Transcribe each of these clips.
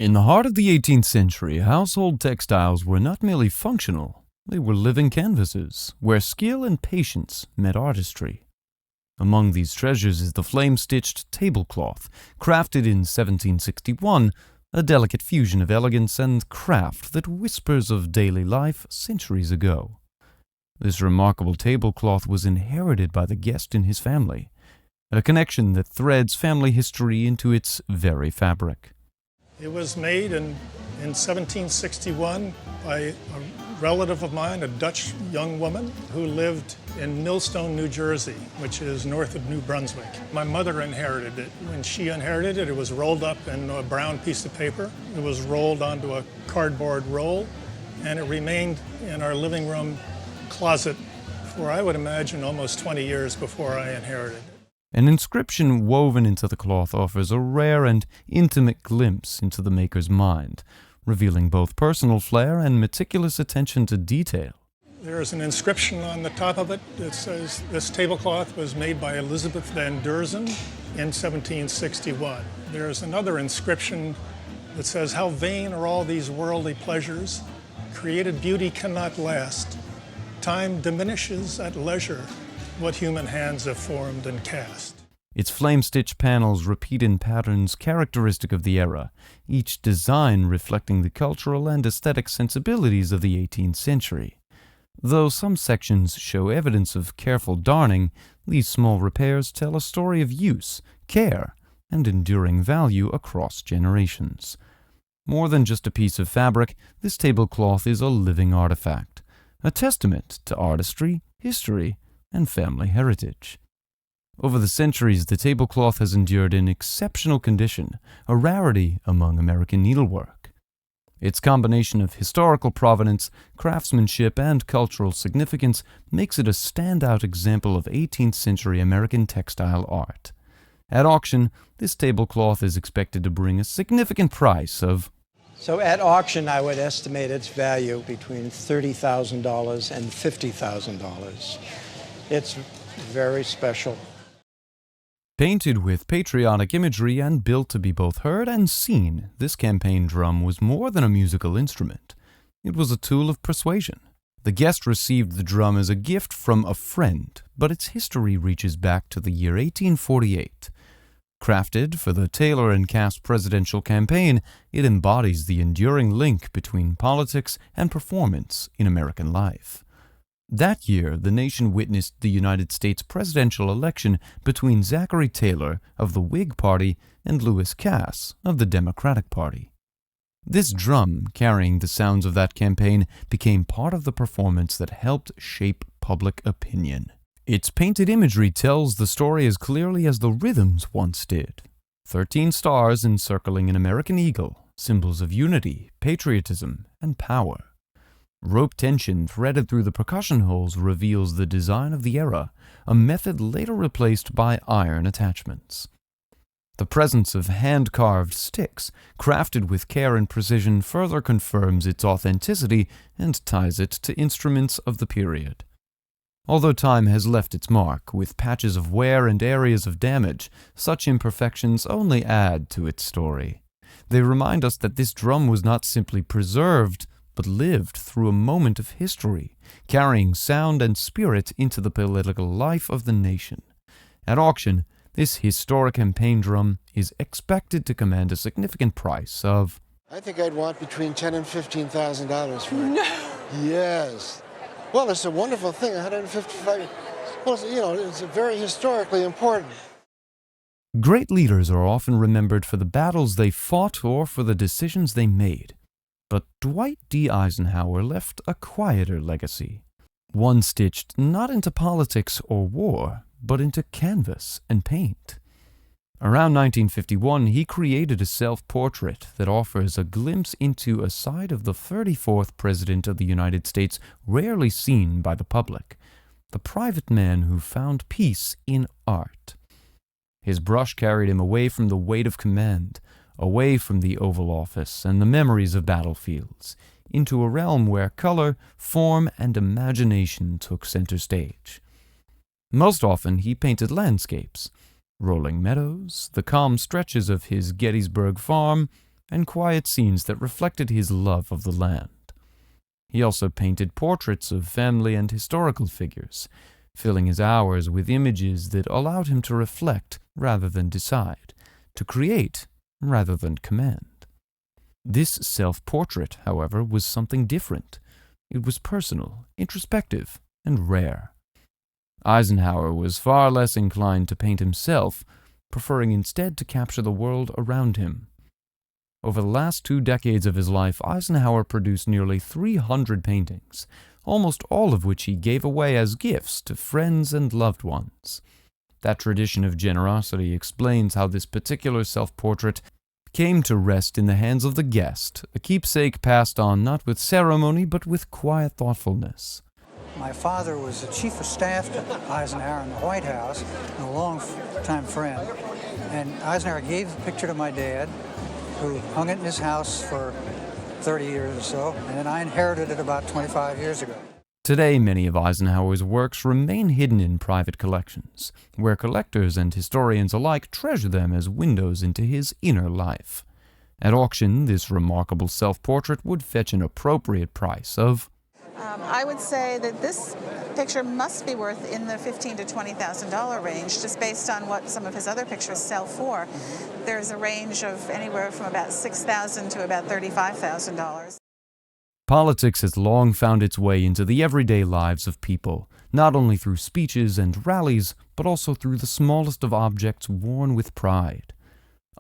In the heart of the 18th century, household textiles were not merely functional, they were living canvases, where skill and patience met artistry. Among these treasures is the flame-stitched tablecloth, crafted in 1761, a delicate fusion of elegance and craft that whispers of daily life centuries ago. This remarkable tablecloth was inherited by the guest in his family, a connection that threads family history into its very fabric. It was made in 1761 by a relative of mine, a Dutch young woman who lived in Millstone, New Jersey, which is north of New Brunswick. My mother inherited it. When she inherited it, it was rolled up in a brown piece of paper. It was rolled onto a cardboard roll, and it remained in our living room closet for, I would imagine, almost 20 years before I inherited it. An inscription woven into the cloth offers a rare and intimate glimpse into the maker's mind, revealing both personal flair and meticulous attention to detail. There is an inscription on the top of it that says, "This tablecloth was made by Elizabeth van Deurzen in 1761. There is another inscription that says, "How vain are all these worldly pleasures. Created beauty cannot last. Time diminishes at leisure what human hands have formed and cast." Its flame-stitched panels repeat in patterns characteristic of the era, each design reflecting the cultural and aesthetic sensibilities of the 18th century. Though some sections show evidence of careful darning, these small repairs tell a story of use, care, and enduring value across generations. More than just a piece of fabric, this tablecloth is a living artifact, a testament to artistry, history, and family heritage. Over the centuries, the tablecloth has endured in exceptional condition, a rarity among American needlework. Its combination of historical provenance, craftsmanship, and cultural significance makes it a standout example of 18th century American textile art. At auction, this tablecloth is expected to bring a significant price of... So at auction, I would estimate its value between $30,000 and $50,000. It's very special. Painted with patriotic imagery and built to be both heard and seen, this campaign drum was more than a musical instrument. It was a tool of persuasion. The guest received the drum as a gift from a friend, but its history reaches back to the year 1848. Crafted for the Taylor and Cass presidential campaign, it embodies the enduring link between politics and performance in American life. That year, the nation witnessed the United States presidential election between Zachary Taylor of the Whig Party and Lewis Cass of the Democratic Party. This drum, carrying the sounds of that campaign, became part of the performance that helped shape public opinion. Its painted imagery tells the story as clearly as the rhythms once did. 13 stars encircling an American eagle, symbols of unity, patriotism, and power. Rope tension threaded through the percussion holes reveals the design of the era, a method later replaced by iron attachments. The presence of hand-carved sticks, crafted with care and precision, further confirms its authenticity and ties it to instruments of the period. Although time has left its mark, with patches of wear and areas of damage, such imperfections only add to its story. They remind us that this drum was not simply preserved, but lived through a moment of history, carrying sound and spirit into the political life of the nation. At auction, this historic campaign drum is expected to command a significant price of... I think I'd want between $10,000 and $15,000 for it. No! Yes. Well, it's a wonderful thing, $155. Well, it's very historically important. Great leaders are often remembered for the battles they fought or for the decisions they made. But Dwight D. Eisenhower left a quieter legacy, one stitched not into politics or war, but into canvas and paint. Around 1951, he created a self-portrait that offers a glimpse into a side of the 34th President of the United States rarely seen by the public, the private man who found peace in art. His brush carried him away from the weight of command, away from the Oval Office and the memories of battlefields, into a realm where color, form, and imagination took center stage. Most often he painted landscapes, rolling meadows, the calm stretches of his Gettysburg farm, and quiet scenes that reflected his love of the land. He also painted portraits of family and historical figures, filling his hours with images that allowed him to reflect rather than decide, to create rather than command. This self-portrait, however, was something different. It was personal, introspective, and rare. Eisenhower was far less inclined to paint himself, preferring instead to capture the world around him. Over the last 2 decades of his life, Eisenhower produced nearly 300 paintings, almost all of which he gave away as gifts to friends and loved ones. That tradition of generosity explains how this particular self-portrait came to rest in the hands of the guest, a keepsake passed on not with ceremony but with quiet thoughtfulness. My father was the chief of staff to Eisenhower in the White House, and a long-time friend. And Eisenhower gave the picture to my dad, who hung it in his house for 30 years or so, and then I inherited it about 25 years ago. Today, many of Eisenhower's works remain hidden in private collections, where collectors and historians alike treasure them as windows into his inner life. At auction, this remarkable self-portrait would fetch an appropriate price of I would say that this picture must be worth in the $15,000 to $20,000 range, just based on what some of his other pictures sell for. There's a range of anywhere from about $6,000 to about $35,000. Politics has long found its way into the everyday lives of people, not only through speeches and rallies, but also through the smallest of objects worn with pride.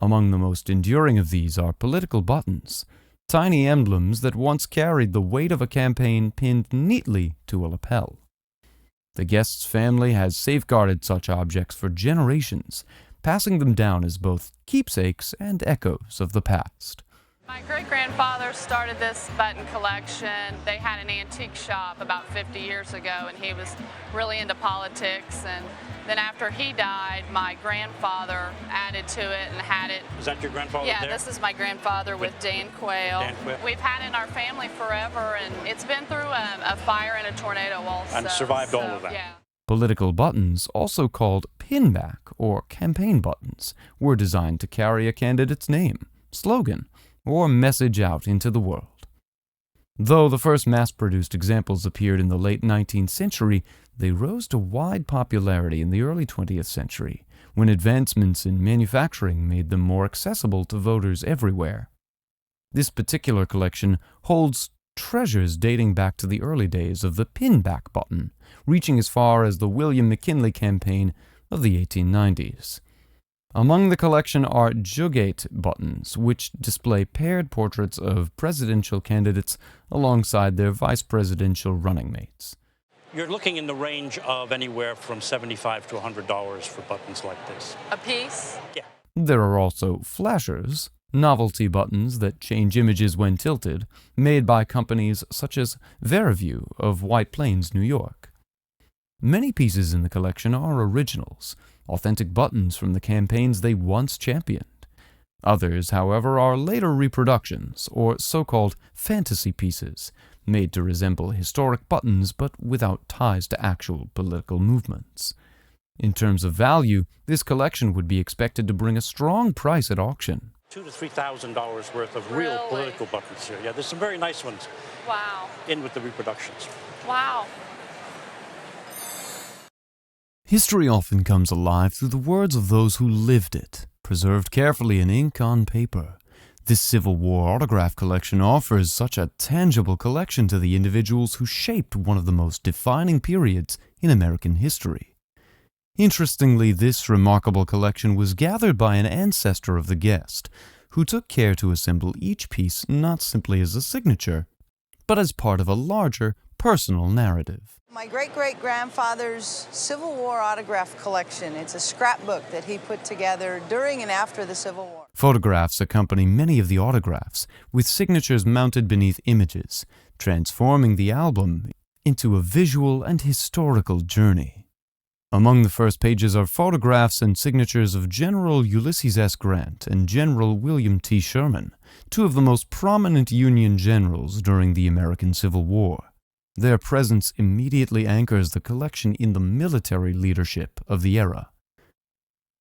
Among the most enduring of these are political buttons, tiny emblems that once carried the weight of a campaign pinned neatly to a lapel. The guest's family has safeguarded such objects for generations, passing them down as both keepsakes and echoes of the past. My great-grandfather started this button collection. They had an antique shop about 50 years ago, and he was really into politics. And then after he died, my grandfather added to it and had it. Is that your grandfather? Yeah, there? this is my grandfather with Dan Quayle. Dan Quayle. We've had it in our family forever, and it's been through a fire and a tornado also. And survived all of that. Yeah. Political buttons, also called pinback or campaign buttons, were designed to carry a candidate's name, slogan, or message out into the world. Though the first mass-produced examples appeared in the late 19th century, they rose to wide popularity in the early 20th century, when advancements in manufacturing made them more accessible to voters everywhere. This particular collection holds treasures dating back to the early days of the pinback button, reaching as far as the William McKinley campaign of the 1890s. Among the collection are jugate buttons, which display paired portraits of presidential candidates alongside their vice presidential running mates. You're looking in the range of anywhere from $75 to $100 for buttons like this. A piece? Yeah. There are also flashers, novelty buttons that change images when tilted, made by companies such as Veriview of White Plains, New York. Many pieces in the collection are originals, authentic buttons from the campaigns they once championed. Others, however, are later reproductions, or so-called fantasy pieces, made to resemble historic buttons but without ties to actual political movements. In terms of value, this collection would be expected to bring a strong price at auction. $2,000 to $3,000 worth of real Really? political buttons here. Yeah, there's some very nice ones Wow. in with the reproductions. Wow. History often comes alive through the words of those who lived it, preserved carefully in ink on paper. This Civil War autograph collection offers such a tangible collection to the individuals who shaped one of the most defining periods in American history. Interestingly, this remarkable collection was gathered by an ancestor of the guest, who took care to assemble each piece not simply as a signature, but as part of a larger personal narrative. My great-great-grandfather's Civil War autograph collection. It's a scrapbook that he put together during and after the Civil War. Photographs accompany many of the autographs, with signatures mounted beneath images, transforming the album into a visual and historical journey. Among the first pages are photographs and signatures of General Ulysses S. Grant and General William T. Sherman, two of the most prominent Union generals during the American Civil War. Their presence immediately anchors the collection in the military leadership of the era.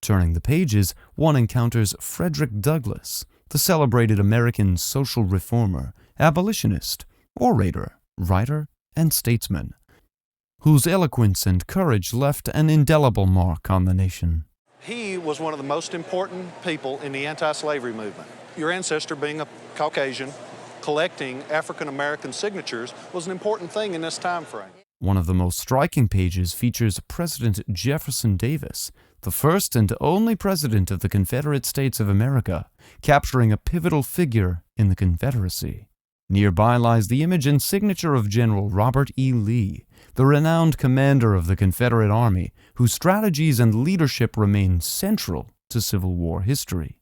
Turning the pages, one encounters Frederick Douglass, the celebrated American social reformer, abolitionist, orator, writer, and statesman, whose eloquence and courage left an indelible mark on the nation. He was one of the most important people in the anti-slavery movement. Your ancestor, being a Caucasian, collecting African-American signatures was an important thing in this time frame. One of the most striking pages features President Jefferson Davis, the first and only president of the Confederate States of America, capturing a pivotal figure in the Confederacy. Nearby lies the image and signature of General Robert E. Lee, the renowned commander of the Confederate Army, whose strategies and leadership remain central to Civil War history.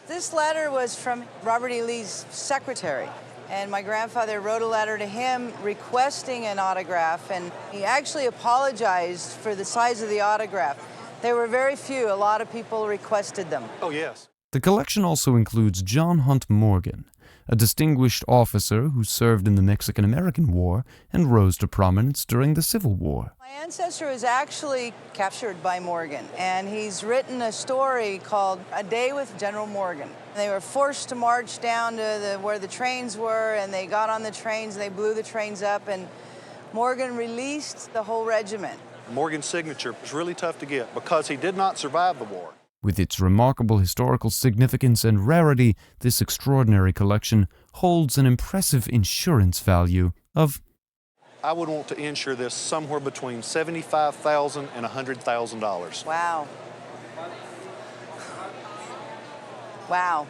This letter was from Robert E. Lee's secretary, and my grandfather wrote a letter to him requesting an autograph, and he actually apologized for the size of the autograph. There were very few. A lot of people requested them. Oh, yes. The collection also includes John Hunt Morgan, a distinguished officer who served in the Mexican-American War and rose to prominence during the Civil War. My ancestor was actually captured by Morgan, and he's written a story called A Day with General Morgan. They were forced to march down to where the trains were, and they got on the trains, and they blew the trains up, and Morgan released the whole regiment. Morgan's signature was really tough to get because he did not survive the war. With its remarkable historical significance and rarity, this extraordinary collection holds an impressive insurance value of... I would want to insure this somewhere between $75,000 and $100,000. Wow. Wow.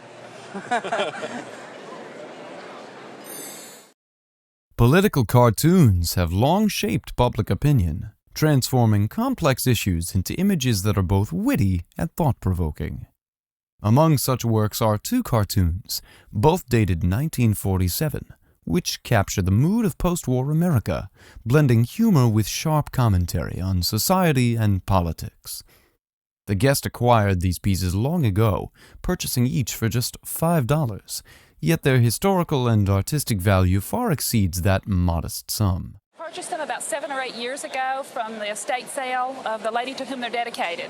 Political cartoons have long shaped public opinion, transforming complex issues into images that are both witty and thought-provoking. Among such works are two cartoons, both dated 1947, which capture the mood of post-war America, blending humor with sharp commentary on society and politics. The guest acquired these pieces long ago, purchasing each for just $5, yet their historical and artistic value far exceeds that modest sum. Purchased them about 7 or 8 years ago from the estate sale of the lady to whom they're dedicated.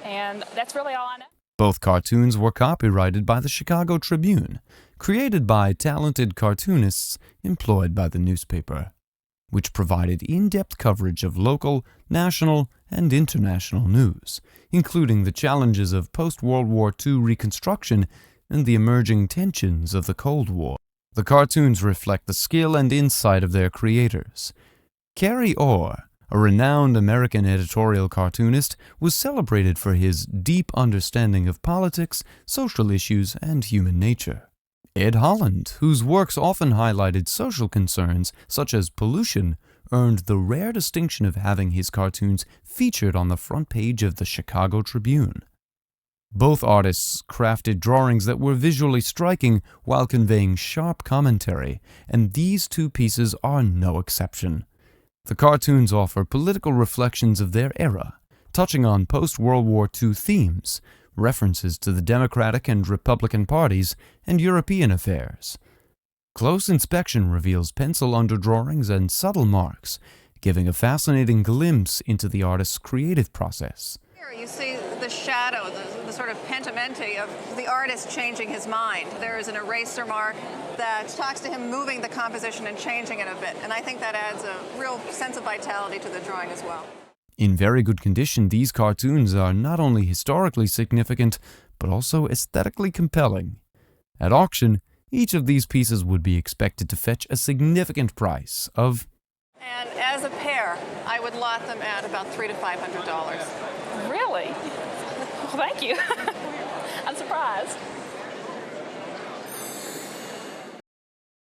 And that's really all I know. Both cartoons were copyrighted by the Chicago Tribune, created by talented cartoonists employed by the newspaper, which provided in-depth coverage of local, national, and international news, including the challenges of post-World War II reconstruction and the emerging tensions of the Cold War. The cartoons reflect the skill and insight of their creators. Cary Orr, a renowned American editorial cartoonist, was celebrated for his deep understanding of politics, social issues, and human nature. Ed Holland, whose works often highlighted social concerns such as pollution, earned the rare distinction of having his cartoons featured on the front page of the Chicago Tribune. Both artists crafted drawings that were visually striking while conveying sharp commentary, and these two pieces are no exception. The cartoons offer political reflections of their era, touching on post-World War II themes, references to the Democratic and Republican parties, and European affairs. Close inspection reveals pencil underdrawings and subtle marks, giving a fascinating glimpse into the artist's creative process. Here you see the shadow, the sort of pentimenti of the artist changing his mind. There is an eraser mark that talks to him moving the composition and changing it a bit, and I think that adds a real sense of vitality to the drawing as well. In very good condition, these cartoons are not only historically significant, but also aesthetically compelling. At auction, each of these pieces would be expected to fetch a significant price of... And as a pair, I would lot them at about $300 to $500. Really? Well, thank you. I'm surprised.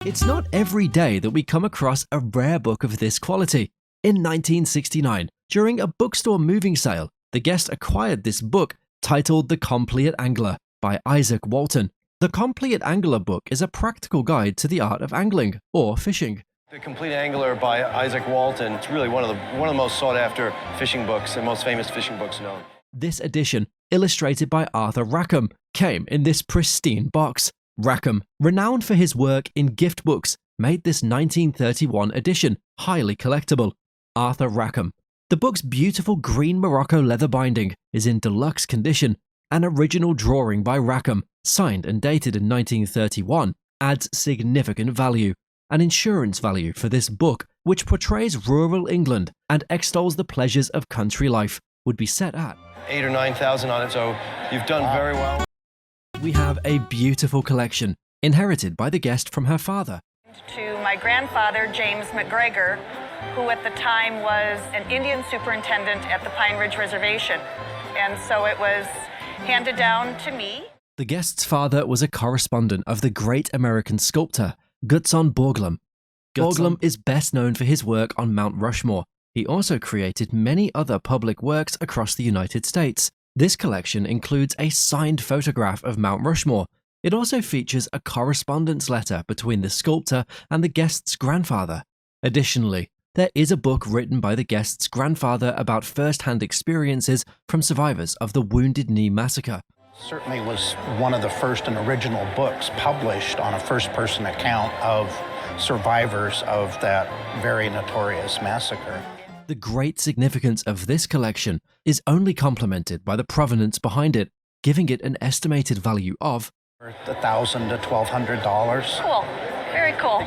It's not every day that we come across a rare book of this quality. In 1969, during a bookstore moving sale, the guest acquired this book titled The Complete Angler by Isaac Walton. The Complete Angler book is a practical guide to the art of angling or fishing. The Complete Angler by Isaac Walton. It's really one of the most sought-after fishing books and most famous fishing books known. This edition, illustrated by Arthur Rackham, came in this pristine box. Rackham, renowned for his work in gift books, made this 1931 edition highly collectible. Arthur Rackham. The book's beautiful green Morocco leather binding is in deluxe condition, An original drawing by Rackham, signed and dated in 1931, adds significant value, an insurance value for this book, which portrays rural England and extols the pleasures of country life, would be set at 8,000 or 9,000 on it, so you've done very well. We have a beautiful collection, inherited by the guest from her father. To my grandfather, James McGregor, who at the time was an Indian superintendent at the Pine Ridge Reservation. And so it was handed down to me. The guest's father was a correspondent of the great American sculptor, Gutzon Borglum. Borglum is best known for his work on Mount Rushmore. He also created many other public works across the United States. This collection includes a signed photograph of Mount Rushmore. It also features a correspondence letter between the sculptor and the guest's grandfather. Additionally, there is a book written by the guest's grandfather about first-hand experiences from survivors of the Wounded Knee Massacre. Certainly was one of the first and original books published on a first-person account of survivors of that very notorious massacre. The great significance of this collection is only complemented by the provenance behind it, giving it an estimated value of $1,000 to $1,200. Cool. Very cool.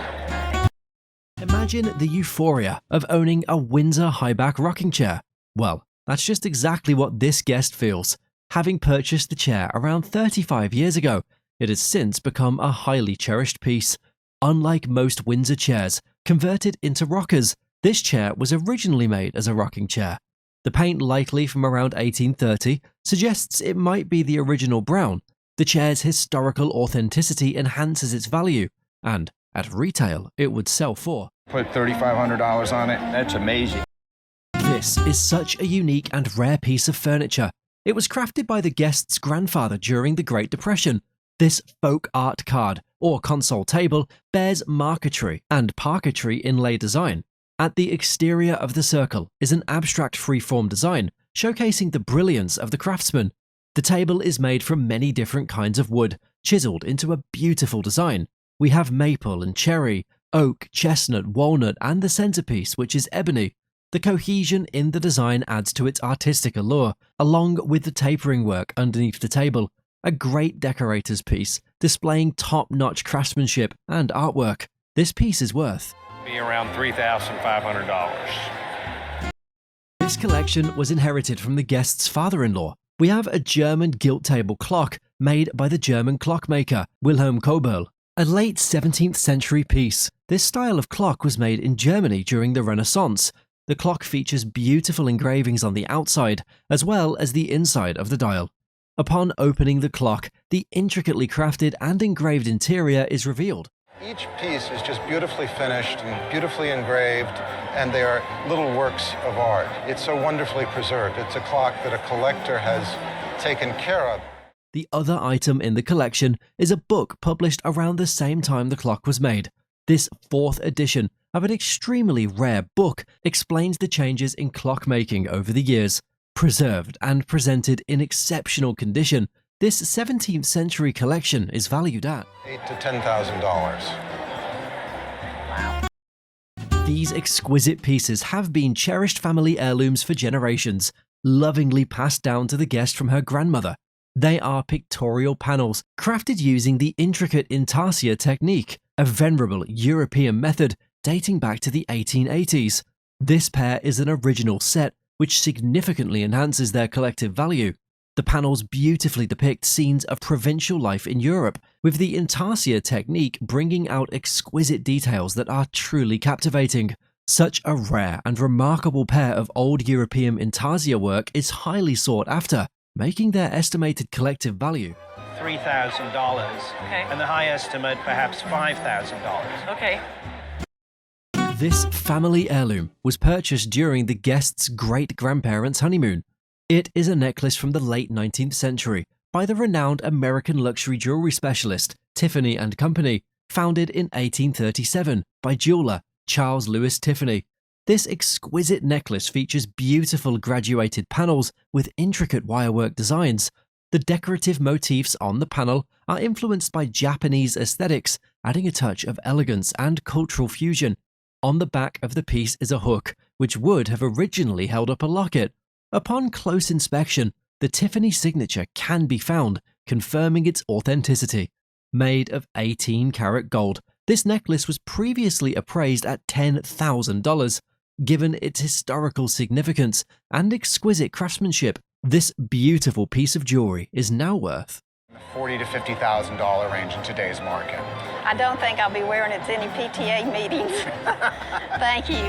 Imagine the euphoria of owning a Windsor high-back rocking chair. Well, that's just exactly what this guest feels. Having purchased the chair around 35 years ago, it has since become a highly cherished piece. Unlike most Windsor chairs, converted into rockers, this chair was originally made as a rocking chair. The paint, likely from around 1830, suggests it might be the original brown. The chair's historical authenticity enhances its value, and at retail, it would sell for Put $3,500 on it. That's amazing. This is such a unique and rare piece of furniture. It was crafted by the guest's grandfather during the Great Depression. This folk art card, or console table, bears marquetry and parquetry inlay design. At the exterior of the circle is an abstract freeform design, showcasing the brilliance of the craftsman. The table is made from many different kinds of wood, chiseled into a beautiful design. We have maple and cherry, oak, chestnut, walnut, and the centerpiece, which is ebony. The cohesion in the design adds to its artistic allure, along with the tapering work underneath the table. A great decorator's piece, displaying top-notch craftsmanship and artwork. This piece is worth Be around $3,500. This collection was inherited from the guest's father-in-law. We have a German gilt table clock made by the German clockmaker Wilhelm Koberl, a late 17th century piece. This style of clock was made in Germany during the Renaissance. The clock features beautiful engravings on the outside, as well as the inside of the dial. Upon opening the clock, the intricately crafted and engraved interior is revealed. Each piece is just beautifully finished and beautifully engraved, and they are little works of art. It's so wonderfully preserved. It's a clock that a collector has taken care of. The other item in the collection is a book published around the same time the clock was made. This fourth edition of an extremely rare book explains the changes in clockmaking over the years. Preserved and presented in exceptional condition, this 17th century collection is valued at $8,000 to $10,000. These exquisite pieces have been cherished family heirlooms for generations, lovingly passed down to the guest from her grandmother. They are pictorial panels crafted using the intricate intarsia technique, a venerable European method dating back to the 1880s. This pair is an original set, which significantly enhances their collective value. The panels beautifully depict scenes of provincial life in Europe, with the intarsia technique bringing out exquisite details that are truly captivating. Such a rare and remarkable pair of old European intarsia work is highly sought after, making their estimated collective value $3,000. Okay. And the high estimate, perhaps $5,000. Okay. This family heirloom was purchased during the guest's great-grandparents' honeymoon. It is a necklace from the late 19th century by the renowned American luxury jewelry specialist Tiffany & Company, founded in 1837 by jeweler Charles Louis Tiffany. This exquisite necklace features beautiful graduated panels with intricate wirework designs. The decorative motifs on the panel are influenced by Japanese aesthetics, adding a touch of elegance and cultural fusion. On the back of the piece is a hook, which would have originally held up a locket. Upon close inspection, the Tiffany signature can be found, confirming its authenticity. Made of 18-karat gold, this necklace was previously appraised at $10,000. Given its historical significance and exquisite craftsmanship, this beautiful piece of jewelry is now worth $40,000 to $50,000 range in today's market. I don't think I'll be wearing it to any PTA meetings. Thank you.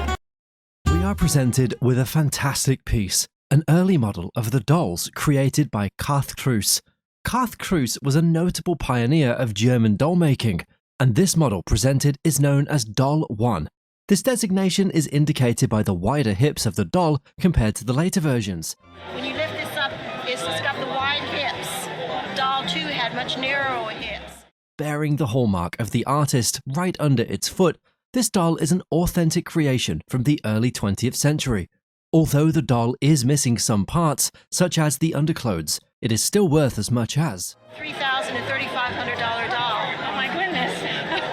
We are presented with a fantastic piece, an early model of the dolls created by Karth Kruse. Karth Kruse was a notable pioneer of German doll making, and this model presented is known as Doll 1. This designation is indicated by the wider hips of the doll compared to the later versions. When you lift this up, it's got the wide hips. Doll 2 had much narrower hips. Bearing the hallmark of the artist right under its foot, this doll is an authentic creation from the early 20th century. Although the doll is missing some parts, such as the underclothes, it is still worth as much as $3,000 to $3,500 doll. Oh my goodness.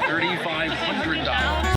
$3,500.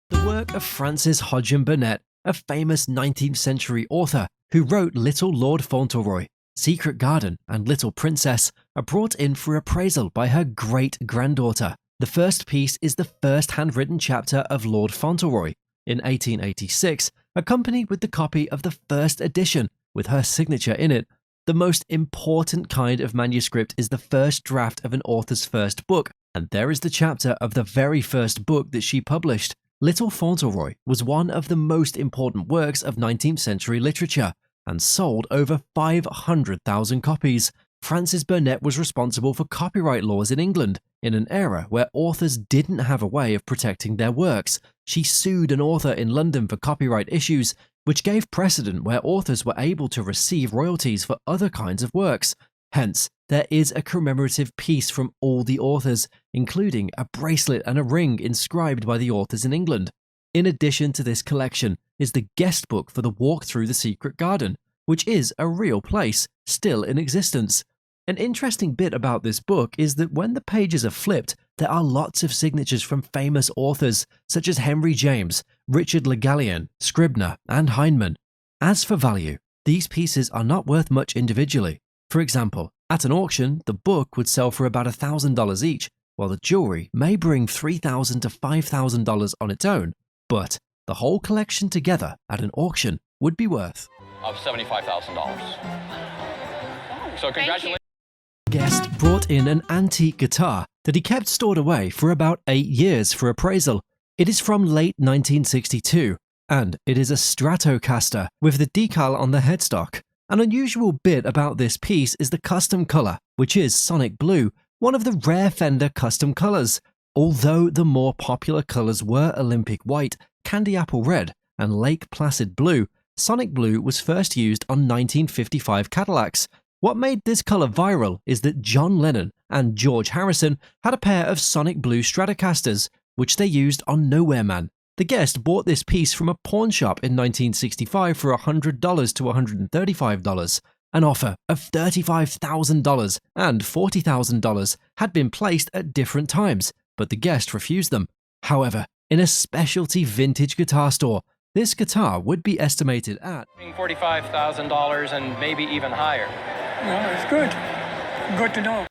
the work of Frances Hodgson Burnett, a famous 19th century author who wrote Little Lord Fauntleroy, Secret Garden, and Little Princess, are brought in for appraisal by her great-granddaughter. The first piece is the first handwritten chapter of Lord Fauntleroy in 1886, accompanied with the copy of the first edition with her signature in it. The most important kind of manuscript is the first draft of an author's first book, and there is the chapter of the very first book that she published. Little Fauntleroy was one of the most important works of 19th century literature and sold over 500,000 copies. Frances Burnett was responsible for copyright laws in England in an era where authors didn't have a way of protecting their works. She sued an author in London for copyright issues, which gave precedent where authors were able to receive royalties for other kinds of works. Hence, there is a commemorative piece from all the authors, including a bracelet and a ring inscribed by the authors in England. In addition to this collection is the guest book for the Walk Through the Secret Garden, which is a real place still in existence. An interesting bit about this book is that when the pages are flipped, there are lots of signatures from famous authors such as Henry James, Richard Le Gallienne, Scribner, and Heinemann. As for value, these pieces are not worth much individually. For example, at an auction, the book would sell for about $1,000 each, while the jewelry may bring $3,000 to $5,000 on its own, but the whole collection together at an auction would be worth of $75,000. So congratulations. Guest brought in an antique guitar that he kept stored away for about 8 years for appraisal. It is from late 1962, and it is a Stratocaster with the decal on the headstock. An unusual bit about this piece is the custom color, which is Sonic Blue, one of the rare Fender custom colors. Although the more popular colors were Olympic White, Candy Apple Red, and Lake Placid Blue, Sonic Blue was first used on 1955 Cadillacs. What made this color viral is that John Lennon and George Harrison had a pair of Sonic Blue Stratocasters, which they used on Nowhere Man. The guest bought this piece from a pawn shop in 1965 for $100 to $135. An offer of $35,000 and $40,000 had been placed at different times, but the guest refused them. However, in a specialty vintage guitar store, this guitar would be estimated at $45,000 and maybe even higher. No, it's good. Good to know.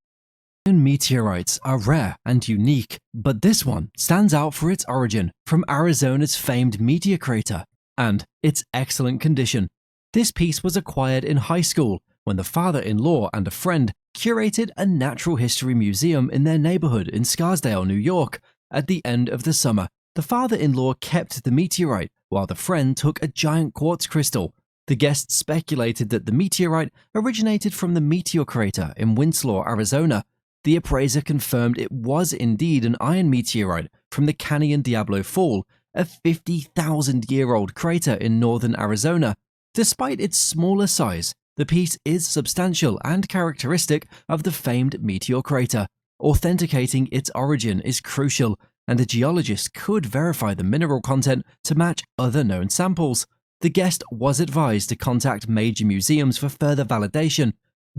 Meteorites are rare and unique, but this one stands out for its origin from Arizona's famed meteor crater and its excellent condition. This piece was acquired in high school when the father-in-law and a friend curated a natural history museum in their neighborhood in Scarsdale, New York. At the end of the summer, the father-in-law kept the meteorite while the friend took a giant quartz crystal. The guests speculated that the meteorite originated from the meteor crater in Winslow, Arizona. The appraiser confirmed it was indeed an iron meteorite from the Canyon Diablo Fall, a 50,000-year-old crater in northern Arizona. Despite its smaller size, the piece is substantial and characteristic of the famed meteor crater. Authenticating its origin is crucial, and a geologist could verify the mineral content to match other known samples. The guest was advised to contact major museums for further validation.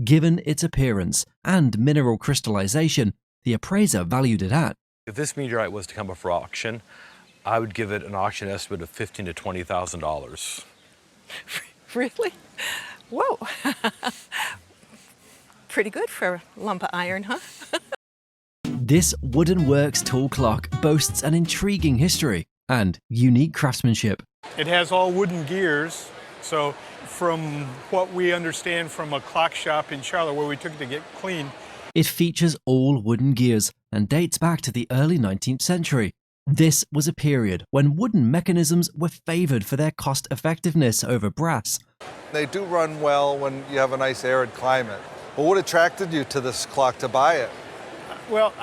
Given its appearance and mineral crystallization, the appraiser valued it at. If this meteorite was to come up for auction, I would give it an auction estimate of $15,000 to $20,000. Really? Whoa. pretty good for a lump of iron, huh? This wooden works tool clock boasts an intriguing history and unique craftsmanship. It has all wooden gears, so from what we understand from a clock shop in Charlotte where we took it to get cleaned. It features all wooden gears and dates back to the early 19th century. This was a period when wooden mechanisms were favored for their cost effectiveness over brass. They do run well when you have a nice arid climate. Well, what attracted you to this clock to buy it? Well,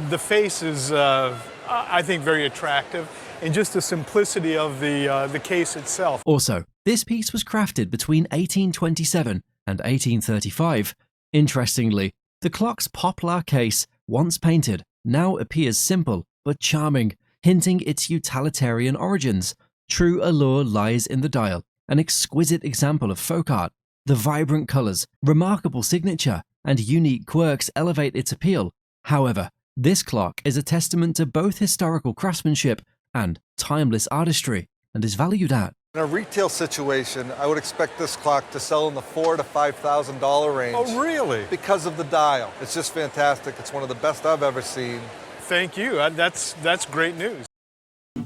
the face is, I think, very attractive, and just the simplicity of the case itself. Also, this piece was crafted between 1827 and 1835. Interestingly, the clock's poplar case, once painted, now appears simple but charming, hinting its utilitarian origins. True allure lies in the dial, an exquisite example of folk art. The vibrant colors, remarkable signature, and unique quirks elevate its appeal. However, this clock is a testament to both historical craftsmanship and timeless artistry, and is valued at. In a retail situation, I would expect this clock to sell in the $4,000 to $5,000 range. Oh, really? Because of the dial. It's just fantastic. It's one of the best I've ever seen. Thank you. That's great news.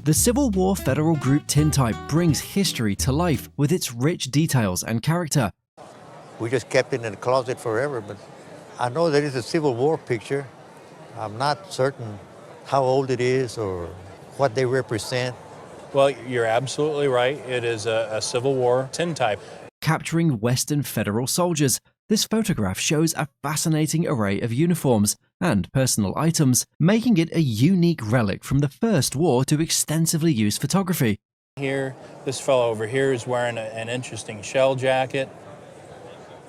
The Civil War Federal Group tintype brings history to life with its rich details and character. We just kept it in the closet forever, but I know that it's a Civil War picture. I'm not certain how old it is or what they represent. Well, you're absolutely right. It is a Civil War tintype. Capturing Western federal soldiers, this photograph shows a fascinating array of uniforms and personal items, making it a unique relic from the First War to extensively used photography. Here, this fellow over here is wearing an interesting shell jacket.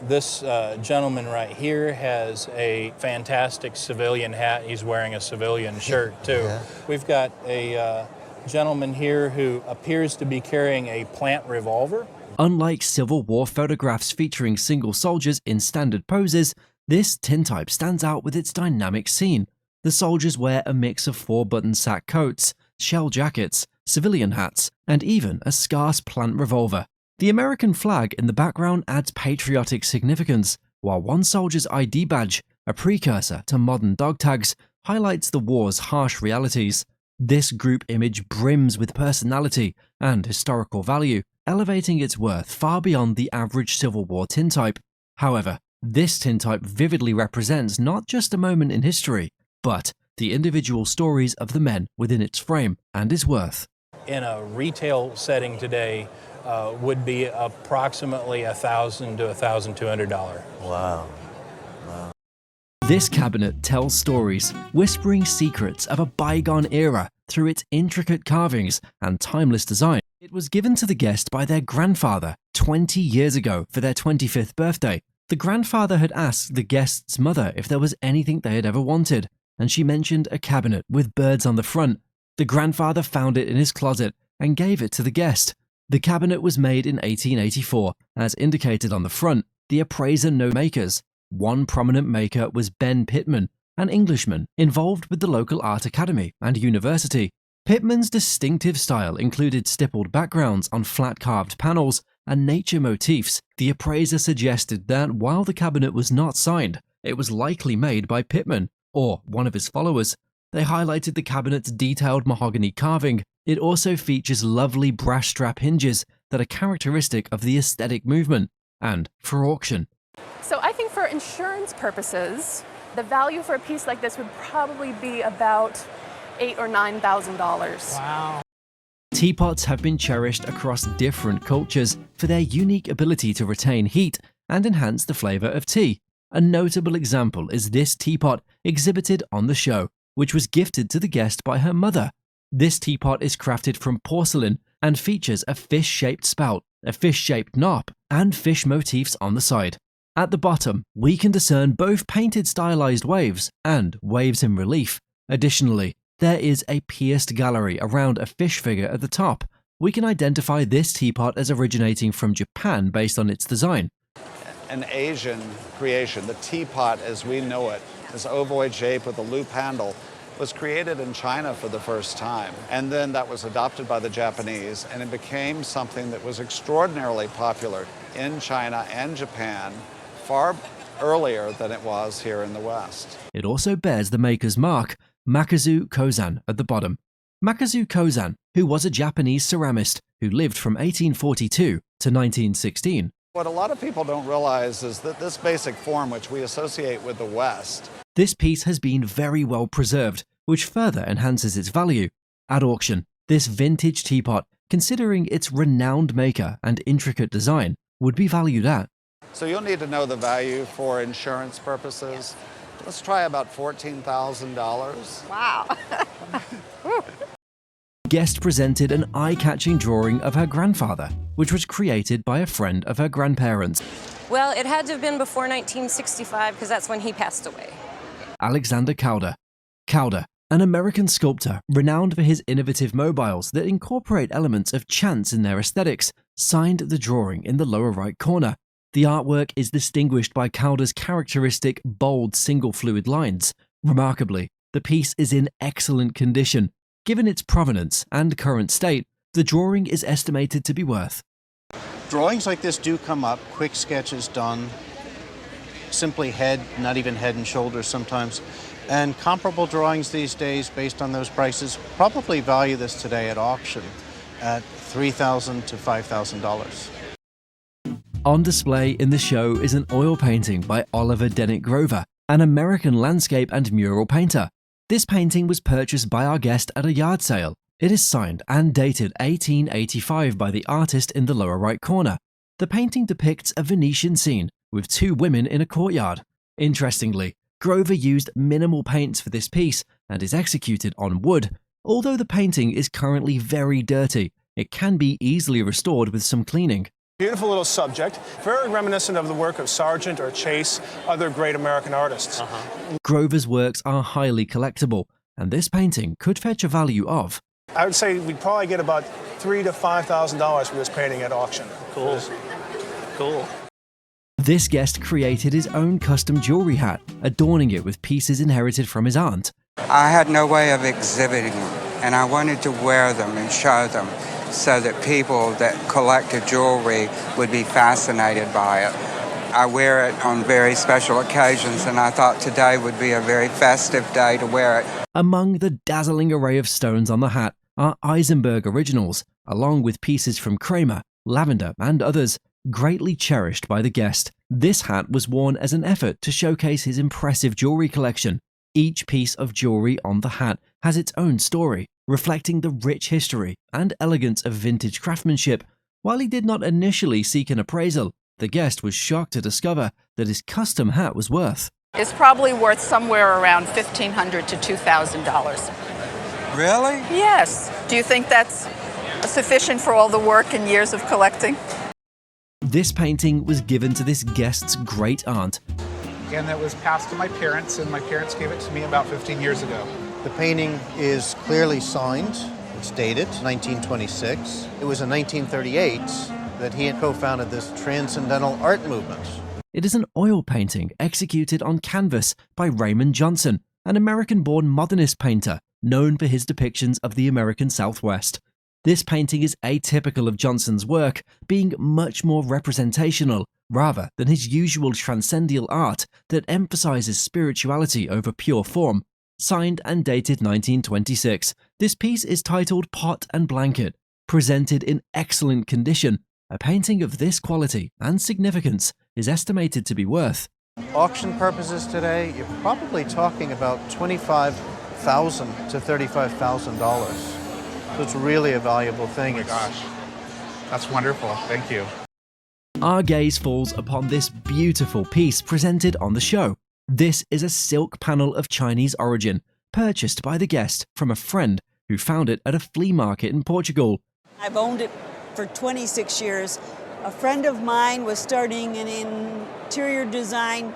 This gentleman right here has a fantastic civilian hat. He's wearing a civilian shirt, too. Yeah. We've got a gentleman here who appears to be carrying a plant revolver. Unlike Civil War photographs featuring single soldiers in standard poses, this tintype stands out with its dynamic scene. The soldiers wear a mix of 4-button sack coats, shell jackets, civilian hats, and even a scarce plant revolver. The American flag in the background adds patriotic significance, while one soldier's ID badge, a precursor to modern dog tags, highlights the war's harsh realities. This group image brims with personality and historical value, elevating its worth far beyond the average Civil War tintype. However, this tintype vividly represents not just a moment in history, but the individual stories of the men within its frame and is worth. In a retail setting today, would be approximately $1,000 to $1,200. Wow. This cabinet tells stories, whispering secrets of a bygone era through its intricate carvings and timeless design. It was given to the guest by their grandfather 20 years ago for their 25th birthday. The grandfather had asked the guest's mother if there was anything they had ever wanted, and she mentioned a cabinet with birds on the front. The grandfather found it in his closet and gave it to the guest. The cabinet was made in 1884, as indicated on the front. The appraiser no makers. One prominent maker was Ben Pittman, an Englishman involved with the local art academy and university. Pittman's distinctive style included stippled backgrounds on flat carved panels and nature motifs. The appraiser suggested that while the cabinet was not signed, it was likely made by Pittman or one of his followers. They highlighted the cabinet's detailed mahogany carving. It also features lovely brass strap hinges that are characteristic of the aesthetic movement and for auction. So I think for insurance purposes, the value for a piece like this would probably be about $8,000 or $9,000. Wow. Teapots have been cherished across different cultures for their unique ability to retain heat and enhance the flavor of tea. A notable example is this teapot exhibited on the show, which was gifted to the guest by her mother. This teapot is crafted from porcelain and features a fish-shaped spout, a fish-shaped knob, and fish motifs on the side. At the bottom, we can discern both painted stylized waves and waves in relief. Additionally, there is a pierced gallery around a fish figure at the top. We can identify this teapot as originating from Japan based on its design. An Asian creation, the teapot as we know it, this ovoid shape with a loop handle, was created in China for the first time. And then that was adopted by the Japanese, and it became something that was extraordinarily popular in China and Japan far earlier than it was here in the West. It also bears the maker's mark, Makazu Kozan, at the bottom. Makazu Kozan, who was a Japanese ceramist who lived from 1842 to 1916. What a lot of people don't realize is that this basic form, which we associate with the West, This piece has been very well preserved, which further enhances its value. At auction, this vintage teapot, considering its renowned maker and intricate design, would be valued at. so you'll need to know the value for insurance purposes. Let's try about $14,000. Wow. Guest presented an eye-catching drawing of her grandfather, which was created by a friend of her grandparents. Well, it had to have been before 1965 because that's when he passed away. Alexander Calder. Calder, an American sculptor renowned for his innovative mobiles that incorporate elements of chance in their aesthetics, signed the drawing in the lower right corner. The artwork is distinguished by Calder's characteristic bold single fluid lines. Remarkably, the piece is in excellent condition. Given its provenance and current state, the drawing is estimated to be worth. Drawings like this do come up, quick sketches done, simply head, not even head and shoulders sometimes. And comparable drawings these days, based on those prices, probably value this today at auction at $3,000 to $5,000. On display in the show is an oil painting by Oliver Dennett Grover, an American landscape and mural painter. This painting was purchased by our guest at a yard sale. It is signed and dated 1885 by the artist in the lower right corner. The painting depicts a Venetian scene with two women in a courtyard. Interestingly, Grover used minimal paints for this piece and is executed on wood. Although the painting is currently very dirty, it can be easily restored with some cleaning. Beautiful little subject, very reminiscent of the work of Sargent or Chase, other great American artists. Grover's works are highly collectible, and this painting could fetch a value of. I would say we'd probably get about $3,000 to $5,000 for this painting at auction. Cool. Cool. This guest created his own custom jewelry hat, adorning it with pieces inherited from his aunt. I had no way of exhibiting them, and I wanted to wear them and show them so that people that collected jewelry would be fascinated by it. I wear it on very special occasions, and I thought today would be a very festive day to wear it. Among the dazzling array of stones on the hat are Eisenberg originals, along with pieces from Kramer, Lavender, and others, greatly cherished by the guest. This hat was worn as an effort to showcase his impressive jewelry collection. Each piece of jewelry on the hat has its own story, reflecting the rich history and elegance of vintage craftsmanship. While he did not initially seek an appraisal, the guest was shocked to discover that his custom hat was worth. It's probably worth somewhere around $1,500 to $2,000. Really? Yes. Do you think that's sufficient for all the work and years of collecting? This painting was given to this guest's great aunt. And that was passed to my parents, and my parents gave it to me about 15 years ago. The painting is clearly signed. It's dated 1926. It was in 1938 that he had co-founded this transcendental art movement. It is an oil painting executed on canvas by Raymond Johnson, an American-born modernist painter known for his depictions of the American Southwest. This painting is atypical of Johnson's work, being much more representational rather than his usual transcendental art that emphasizes spirituality over pure form. Signed and dated 1926, this piece is titled Pot and Blanket. Presented in excellent condition, a painting of this quality and significance is estimated to be worth. Auction purposes today, you're probably talking about $25,000 to $35,000. So it's really a valuable thing. Oh my gosh, that's wonderful. Thank you. Our gaze falls upon this beautiful piece presented on the show. This is a silk panel of Chinese origin, purchased by the guest from a friend who found it at a flea market in Portugal. I've owned it for 26 years. A friend of mine was starting an interior design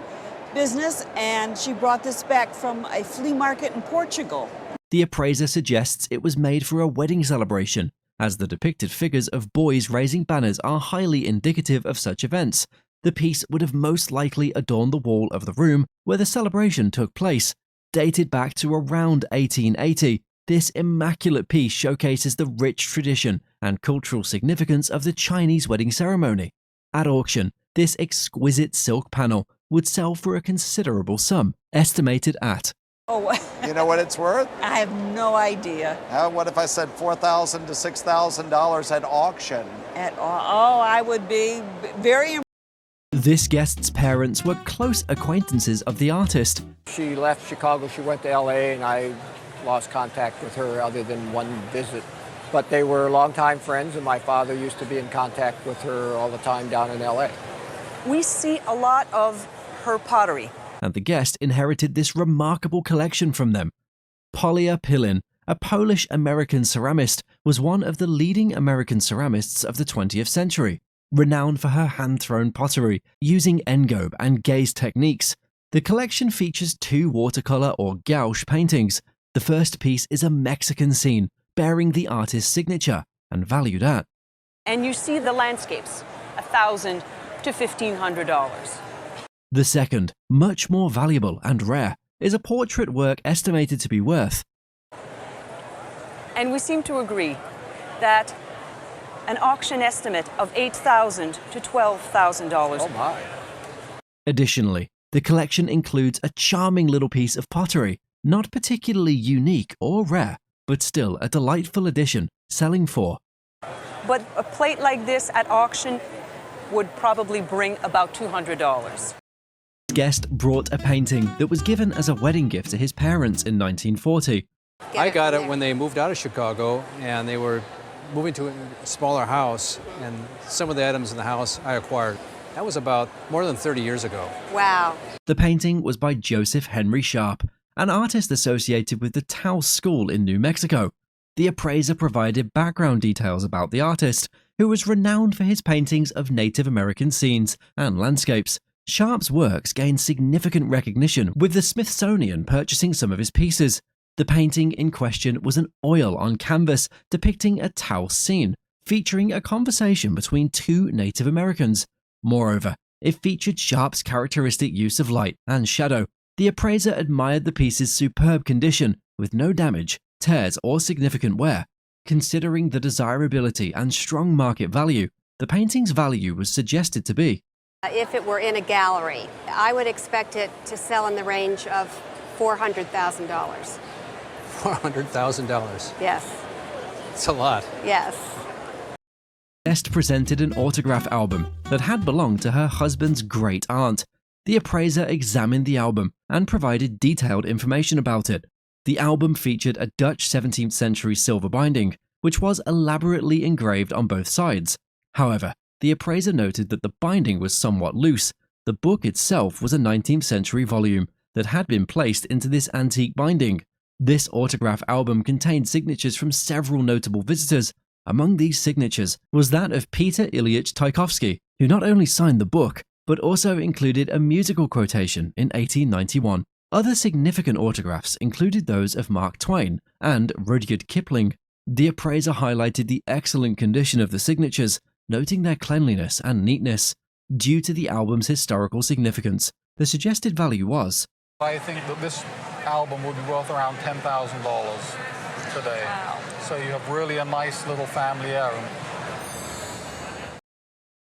business, and she brought this back from a flea market in Portugal. The appraiser suggests it was made for a wedding celebration, as the depicted figures of boys raising banners are highly indicative of such events. The piece would have most likely adorned the wall of the room where the celebration took place. Dated back to around 1880, this immaculate piece showcases the rich tradition and cultural significance of the Chinese wedding ceremony. At auction, this exquisite silk panel would sell for a considerable sum, estimated at. Oh, You know what it's worth? I have no idea. What if I said $4,000 to $6,000 at auction? I would be very. This guest's parents were close acquaintances of the artist. She left Chicago, she went to LA, and I lost contact with her other than one visit. But they were longtime friends, and my father used to be in contact with her all the time down in LA. We see a lot of her pottery. And the guest inherited this remarkable collection from them. Polia Pillin, a Polish-American ceramist, was one of the leading American ceramists of the 20th century, renowned for her hand-thrown pottery using engobe and gaze techniques. The collection features 2 watercolor or gouache paintings. The first piece is a Mexican scene, bearing the artist's signature and valued at. And you see the landscapes, $1,000 to $1,500. The second, much more valuable and rare, is a portrait work estimated to be worth. And we seem to agree that an auction estimate of $8,000 to $12,000. Oh my. Additionally, the collection includes a charming little piece of pottery, not particularly unique or rare, but still a delightful addition, selling for. But a plate like this at auction would probably bring about $200. Guest brought a painting that was given as a wedding gift to his parents in 1940. I got it when they moved out of Chicago and they were moving to a smaller house, and some of the items in the house I acquired. That was about more than 30 years ago. Wow. The painting was by Joseph Henry Sharp, an artist associated with the Taos School in New Mexico. The appraiser provided background details about the artist, who was renowned for his paintings of Native American scenes and landscapes. Sharp's works gained significant recognition, with the Smithsonian purchasing some of his pieces. The painting in question was an oil on canvas depicting a Taos scene, featuring a conversation between 2 Native Americans. Moreover, it featured Sharp's characteristic use of light and shadow. The appraiser admired the piece's superb condition, with no damage, tears, or significant wear. Considering the desirability and strong market value, the painting's value was suggested to be. If it were in a gallery, I would expect it to sell in the range of $400,000. $400,000. Yes. It's a lot. Yes. Guest presented an autograph album that had belonged to her husband's great aunt. The appraiser examined the album and provided detailed information about it. The album featured a Dutch 17th century silver binding, which was elaborately engraved on both sides. However, the appraiser noted that the binding was somewhat loose. The book itself was a 19th century volume that had been placed into this antique binding. This autograph album contained signatures from several notable visitors. Among these signatures was that of Peter Ilyich Tchaikovsky, who not only signed the book, but also included a musical quotation in 1891. Other significant autographs included those of Mark Twain and Rudyard Kipling. The appraiser highlighted the excellent condition of the signatures, noting their cleanliness and neatness. Due to the album's historical significance, the suggested value was. I think that this album would be worth around $10,000 today. Wow. So you have really a nice little family heirloom.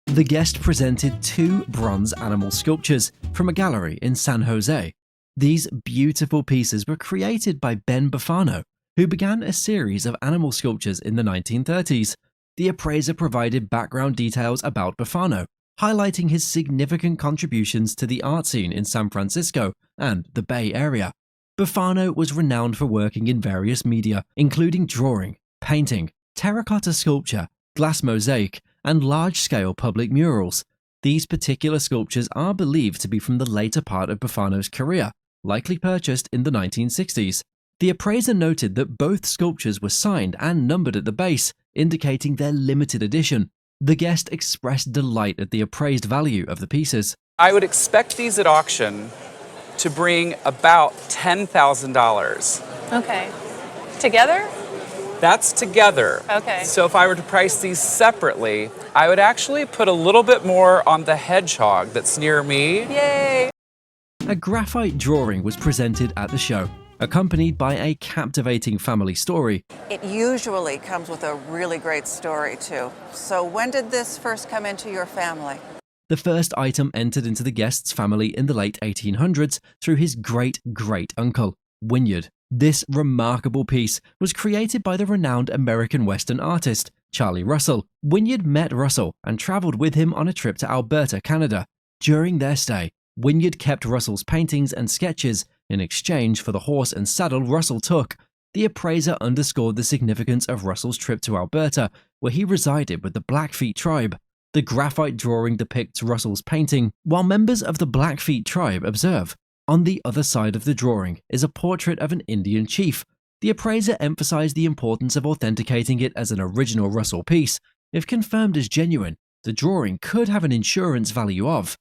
The guest presented 2 bronze animal sculptures from a gallery in San Jose. These beautiful pieces were created by Ben Bufano, who began a series of animal sculptures in the 1930s. The appraiser provided background details about Bufano, highlighting his significant contributions to the art scene in San Francisco and the Bay Area. Bufano was renowned for working in various media, including drawing, painting, terracotta sculpture, glass mosaic, and large-scale public murals. These particular sculptures are believed to be from the later part of Bufano's career, likely purchased in the 1960s. The appraiser noted that both sculptures were signed and numbered at the base, indicating their limited edition. The guest expressed delight at the appraised value of the pieces. I would expect these at auction to bring about $10,000. Okay. Together? That's together. Okay. So if I were to price these separately, I would actually put a little bit more on the hedgehog that's near me. Yay! A graphite drawing was presented at the show, accompanied by a captivating family story. It usually comes with a really great story, too. So when did this first come into your family? The first item entered into the guest's family in the late 1800s through his great-great-uncle, Wynyard. This remarkable piece was created by the renowned American Western artist, Charlie Russell. Wynyard met Russell and traveled with him on a trip to Alberta, Canada. During their stay, Wynyard kept Russell's paintings and sketches in exchange for the horse and saddle Russell took. The appraiser underscored the significance of Russell's trip to Alberta, where he resided with the Blackfeet tribe. The graphite drawing depicts Russell's painting, while members of the Blackfeet tribe observe. On the other side of the drawing is a portrait of an Indian chief. The appraiser emphasized the importance of authenticating it as an original Russell piece. If confirmed as genuine, the drawing could have an insurance value of.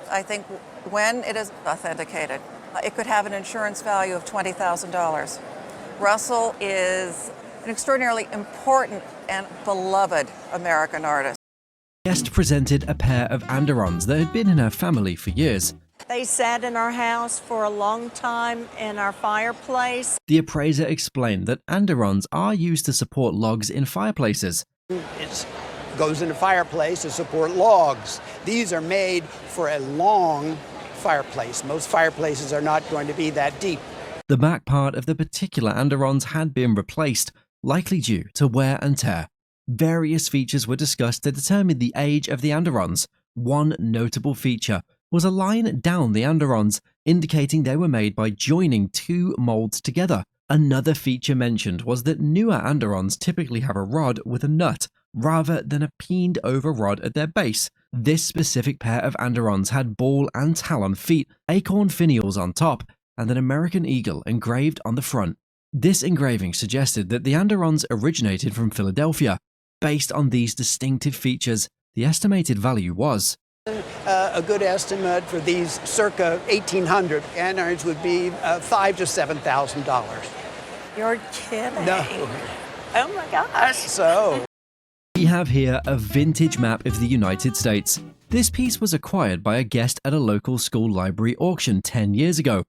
I think when it is authenticated, it could have an insurance value of $20,000. Russell is an extraordinarily important and beloved American artist. The guest presented a pair of andirons that had been in her family for years. They sat in our house for a long time in our fireplace. The appraiser explained that andirons are used to support logs in fireplaces. It goes in a fireplace to support logs. These are made for a long fireplace. Most fireplaces are not going to be that deep. The back part of the particular andirons had been replaced, likely due to wear and tear. Various features were discussed to determine the age of the andirons. One notable feature was a line down the andirons, indicating they were made by joining two molds together. Another feature mentioned was that newer andirons typically have a rod with a nut, rather than a peened over rod at their base. This specific pair of andirons had ball and talon feet, acorn finials on top, and an American eagle engraved on the front. This engraving suggested that the andirons originated from Philadelphia. Based on these distinctive features, the estimated value was A good estimate for these circa 1800 andirons would be $5,000 to $7,000. You're kidding. No. Oh my gosh. So. We have here a vintage map of the United States. This piece was acquired by a guest at a local school library auction 10 years ago.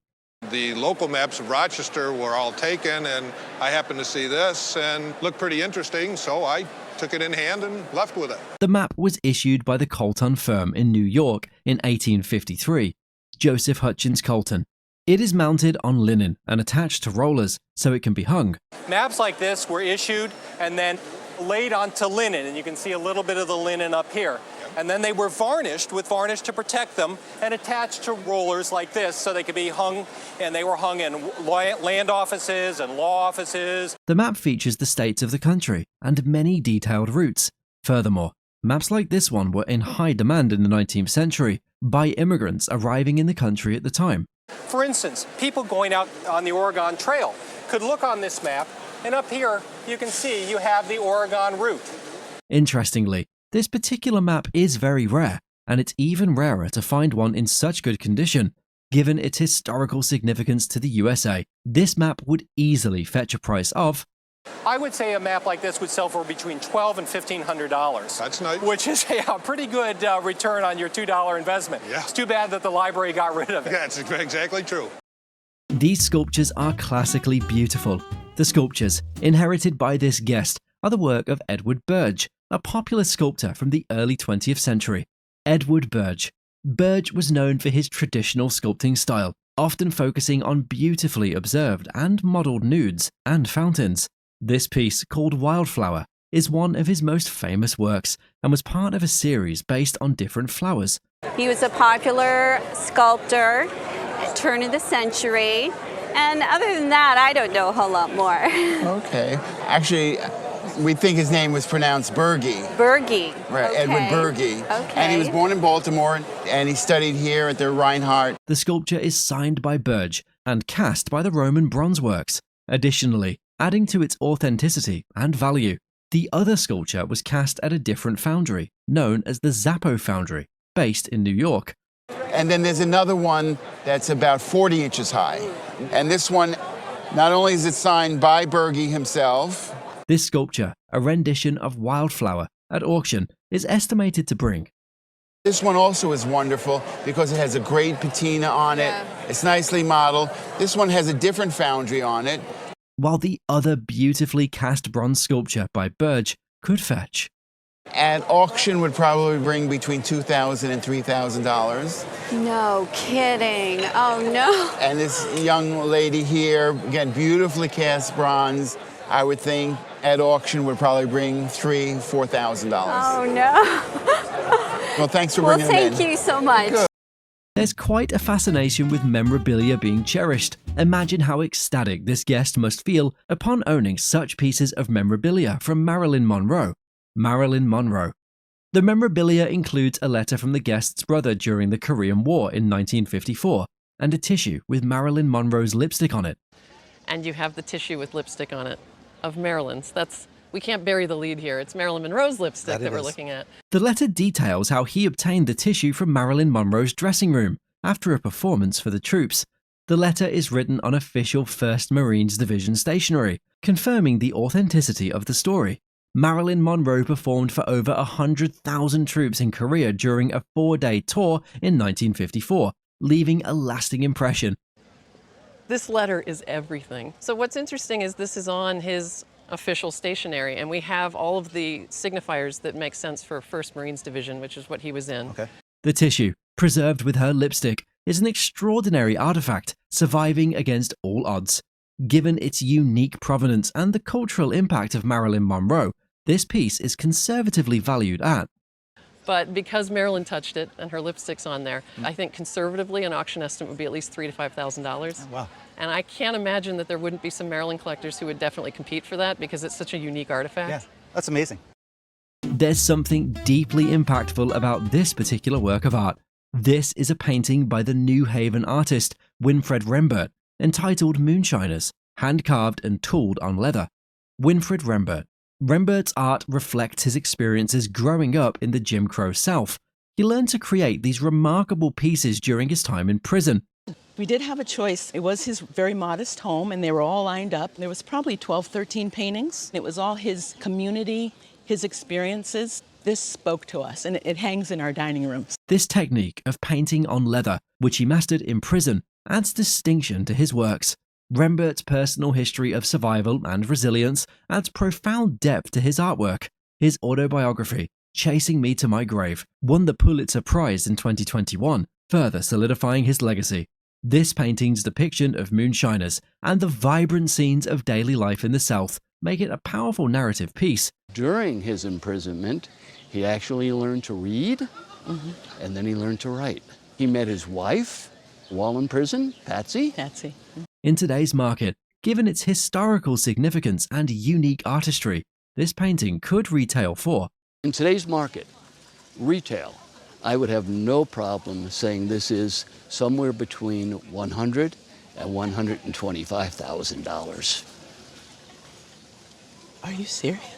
The local maps of Rochester were all taken, and I happened to see this and looked pretty interesting, so I took it in hand and left with it. The map was issued by the Colton firm in New York in 1853, Joseph Hutchins Colton. It is mounted on linen and attached to rollers so it can be hung. Maps like this were issued and then laid onto linen, and you can see a little bit of the linen up here. And then they were varnished with varnish to protect them and attached to rollers like this so they could be hung, and they were hung in land offices and law offices. The map features the states of the country and many detailed routes. Furthermore, maps like this one were in high demand in the 19th century by immigrants arriving in the country at the time. For instance, people going out on the Oregon Trail could look on this map, and up here you can see you have the Oregon route. Interestingly, this particular map is very rare, and it's even rarer to find one in such good condition. Given its historical significance to the USA, this map would easily fetch a price of, I would say a map like this would sell for between $1,200 and $1,500. That's nice. Which is a pretty good return on your $2 investment. Yeah. It's too bad that the library got rid of it. Yeah, it's exactly true. These sculptures are classically beautiful. The sculptures, inherited by this guest, are the work of Edward Burge, a popular sculptor from the early 20th century. Edward Burge. Burge was known for his traditional sculpting style, often focusing on beautifully observed and modeled nudes and fountains. This piece, called Wildflower, is one of his most famous works and was part of a series based on different flowers. He was a popular sculptor, turn of the century, and other than that, I don't know a whole lot more. Okay. Actually, we think his name was pronounced Berge. Berge. Right, okay. Edward Berge. Okay. And he was born in Baltimore, and he studied here at the Reinhardt. The sculpture is signed by Burge and cast by the Roman Bronze Works. Additionally, adding to its authenticity and value, the other sculpture was cast at a different foundry, known as the Zappo Foundry, based in New York. And then there's another one that's about 40 inches high. And this one, not only is it signed by Berge himself. This sculpture, a rendition of Wildflower, at auction, is estimated to bring. This one also is wonderful because it has a great patina on it. It's nicely modeled. This one has a different foundry on it. While the other beautifully cast bronze sculpture by Burge could fetch At auction would probably bring between $2,000 and $3,000. No kidding. Oh, no. And this young lady here, again, beautifully cast bronze, I would think at auction would probably bring $3,000, $4,000. Oh, no. Well, thanks for bringing it in. Well, thank you so much. Good. There's quite a fascination with memorabilia being cherished. Imagine how ecstatic this guest must feel upon owning such pieces of memorabilia from Marilyn Monroe. Marilyn Monroe. The memorabilia includes a letter from the guest's brother during the Korean War in 1954 and a tissue with Marilyn Monroe's lipstick on it. And you have the tissue with lipstick on it of Marilyn's. We can't bury the lead here. It's Marilyn Monroe's lipstick that we're looking at. The letter details how he obtained the tissue from Marilyn Monroe's dressing room after a performance for the troops. The letter is written on official 1st Marines Division stationery, confirming the authenticity of the story. Marilyn Monroe performed for over 100,000 troops in Korea during a 4-day tour in 1954, leaving a lasting impression. This letter is everything. So what's interesting is this is on his official stationery, and we have all of the signifiers that make sense for 1st Marines Division, which is what he was in. Okay. The tissue, preserved with her lipstick, is an extraordinary artifact, surviving against all odds. Given its unique provenance and the cultural impact of Marilyn Monroe, this piece is conservatively valued at. But because Marilyn touched it and her lipstick's on there, I think conservatively an auction estimate would be at least $3,000 to $5,000. Oh, wow. And I can't imagine that there wouldn't be some Marilyn collectors who would definitely compete for that because it's such a unique artifact. Yeah, that's amazing. There's something deeply impactful about this particular work of art. This is a painting by the New Haven artist Winfred Rembert, entitled Moonshiners, hand-carved and tooled on leather. Winfred Rembert. Rembert's art reflects his experiences growing up in the Jim Crow South. He learned to create these remarkable pieces during his time in prison. We did have a choice. It was his very modest home, and they were all lined up. There was probably 12, 13 paintings. It was all his community, his experiences. This spoke to us, and it hangs in our dining rooms. This technique of painting on leather, which he mastered in prison, adds distinction to his works. Rembert's personal history of survival and resilience adds profound depth to his artwork. His autobiography, Chasing Me to My Grave, won the Pulitzer Prize in 2021, further solidifying his legacy. This painting's depiction of moonshiners and the vibrant scenes of daily life in the South make it a powerful narrative piece. During his imprisonment, he actually learned to read, and then he learned to write. He met his wife while in prison, Patsy. In today's market, given its historical significance and unique artistry, this painting could retail for. In today's market, retail, I would have no problem saying this is somewhere between $100,000 and $125,000. Are you serious?